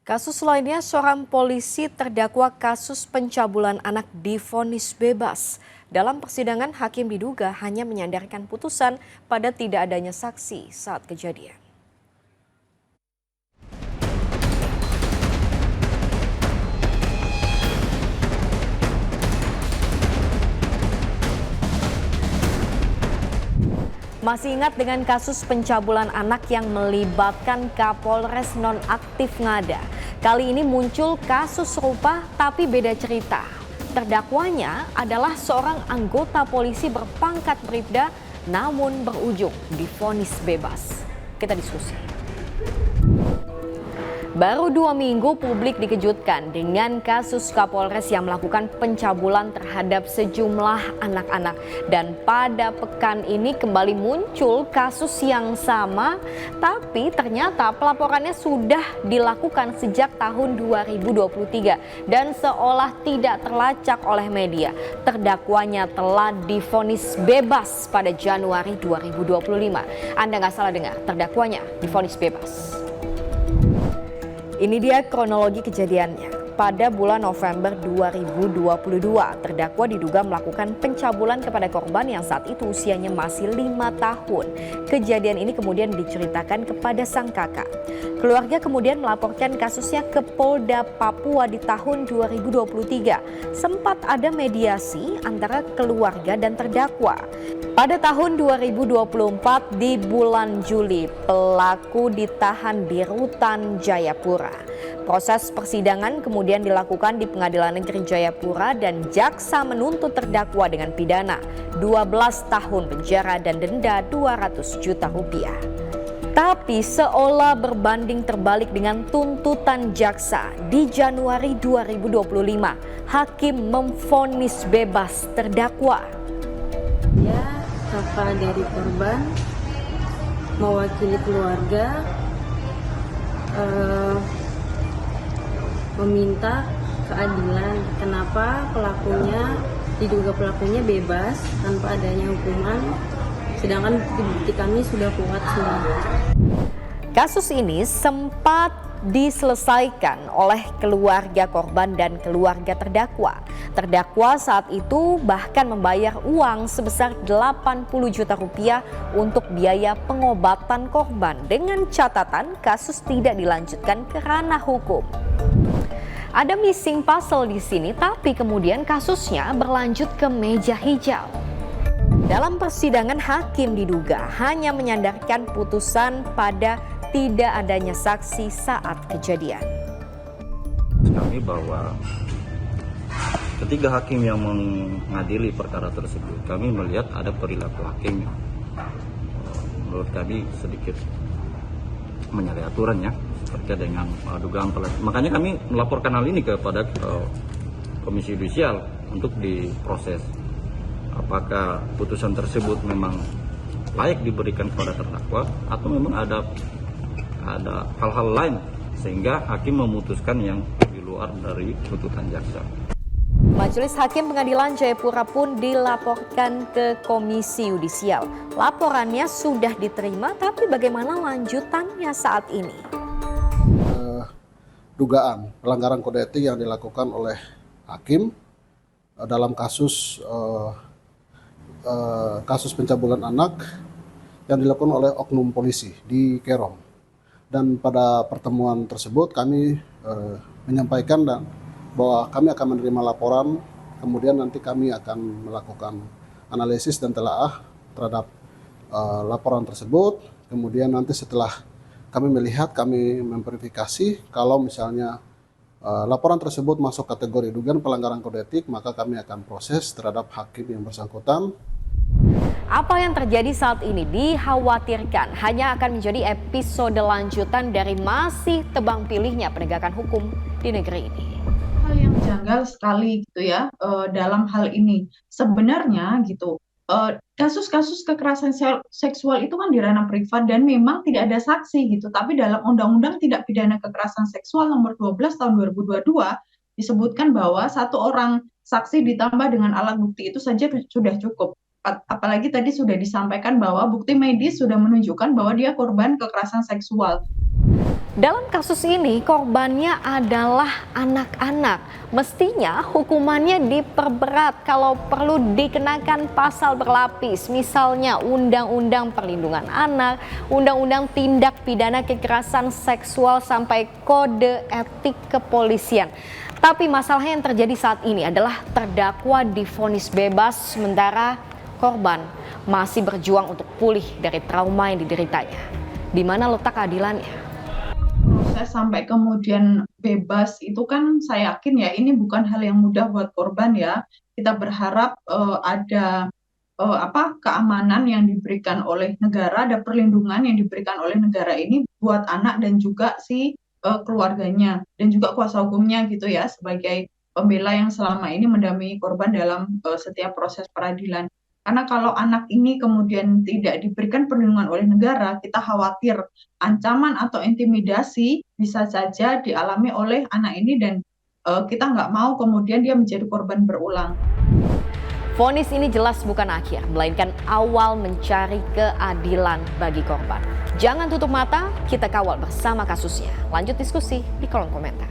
Kasus lainnya, seorang polisi terdakwa kasus pencabulan anak divonis bebas. Dalam persidangan, hakim diduga hanya menyandarkan putusan pada tidak adanya saksi saat kejadian. Masih ingat dengan kasus pencabulan anak yang melibatkan Kapolres nonaktif Ngada? Kali ini muncul kasus serupa tapi beda cerita. Terdakwanya adalah seorang anggota polisi berpangkat bribda namun berujung divonis bebas. Kita diskusi. Baru 2 minggu publik dikejutkan dengan kasus Kapolres yang melakukan pencabulan terhadap sejumlah anak-anak. Dan pada pekan ini kembali muncul kasus yang sama, tapi ternyata pelaporannya sudah dilakukan sejak tahun 2023 dan seolah tidak terlacak oleh media. Terdakwanya telah divonis bebas pada Januari 2025. Anda nggak salah dengar, terdakwanya divonis bebas. Ini dia kronologi kejadiannya. Pada bulan November 2022, terdakwa diduga melakukan pencabulan kepada korban yang saat itu usianya masih 5 tahun. Kejadian ini kemudian diceritakan kepada sang kakak. Keluarga kemudian melaporkan kasusnya ke Polda Papua di tahun 2023. Sempat ada mediasi antara keluarga dan terdakwa. Pada tahun 2024 di bulan Juli, pelaku ditahan di Rutan Jayapura. Proses persidangan kemudian dilakukan di Pengadilan Negeri Jayapura dan jaksa menuntut terdakwa dengan pidana 12 tahun penjara dan denda 200 juta rupiah. Tapi seolah berbanding terbalik dengan tuntutan jaksa, di Januari 2025, hakim memvonis bebas terdakwa. Ya, kakak dari korban mewakili keluarga meminta keadilan. Kenapa diduga pelakunya bebas tanpa adanya hukuman, sedangkan bukti kami sudah kuat semua. Kasus ini sempat diselesaikan oleh keluarga korban dan keluarga terdakwa. Terdakwa saat itu bahkan membayar uang sebesar 80 juta rupiah untuk biaya pengobatan korban dengan catatan kasus tidak dilanjutkan ke ranah hukum. Ada missing puzzle di sini, tapi kemudian kasusnya berlanjut ke meja hijau. Dalam persidangan, hakim diduga hanya menyandarkan putusan pada tidak adanya saksi saat kejadian. Kami bahwa ketiga hakim yang mengadili perkara tersebut, kami melihat ada perilaku hakim yang menurut kami sedikit menyalahi aturannya terkait dengan dugaan pelanggaran. Makanya kami melaporkan hal ini kepada Komisi Yudisial untuk diproses. Apakah putusan tersebut memang layak diberikan kepada terdakwa atau memang ada hal-hal lain sehingga hakim memutuskan yang di luar dari tuntutan jaksa. Majelis Hakim Pengadilan Jayapura pun dilaporkan ke Komisi Yudisial. Laporannya sudah diterima, tapi bagaimana lanjutannya saat ini? Dugaan pelanggaran kode etik yang dilakukan oleh hakim dalam kasus pencabulan anak yang dilakukan oleh oknum polisi di Kerom. Dan pada pertemuan tersebut kami menyampaikan bahwa kami akan menerima laporan, kemudian nanti kami akan melakukan analisis dan telaah terhadap laporan tersebut. Kemudian nanti setelah kami melihat, kami memverifikasi kalau misalnya laporan tersebut masuk kategori dugaan pelanggaran kode etik, maka kami akan proses terhadap hakim yang bersangkutan. Apa yang terjadi saat ini dikhawatirkan hanya akan menjadi episode lanjutan dari masih tebang pilihnya penegakan hukum di negeri ini. Hal yang janggal sekali gitu ya dalam hal ini. Sebenarnya gitu, kasus-kasus kekerasan seksual itu kan di ranah privat dan memang tidak ada saksi gitu. Tapi dalam Undang-Undang Tindak Pidana Kekerasan Seksual nomor 12 tahun 2022 disebutkan bahwa satu orang saksi ditambah dengan alat bukti itu saja sudah cukup. Apalagi tadi sudah disampaikan bahwa bukti medis sudah menunjukkan bahwa dia korban kekerasan seksual. Dalam kasus ini korbannya adalah anak-anak. Mestinya hukumannya diperberat kalau perlu dikenakan pasal berlapis. Misalnya Undang-Undang Perlindungan Anak, Undang-Undang Tindak Pidana Kekerasan Seksual sampai Kode Etik Kepolisian. Tapi masalahnya yang terjadi saat ini adalah terdakwa divonis bebas sementara korban masih berjuang untuk pulih dari trauma yang dideritanya. Di mana letak keadilannya? Proses sampai kemudian bebas itu kan saya yakin ya ini bukan hal yang mudah buat korban ya. Kita berharap ada keamanan yang diberikan oleh negara, ada perlindungan yang diberikan oleh negara ini buat anak dan juga si keluarganya dan juga kuasa hukumnya gitu ya sebagai pembela yang selama ini mendampingi korban dalam setiap proses peradilan. Karena kalau anak ini kemudian tidak diberikan perlindungan oleh negara, kita khawatir ancaman atau intimidasi bisa saja dialami oleh anak ini dan kita nggak mau kemudian dia menjadi korban berulang. Vonis ini jelas bukan akhir, melainkan awal mencari keadilan bagi korban. Jangan tutup mata, kita kawal bersama kasusnya. Lanjut diskusi di kolom komentar.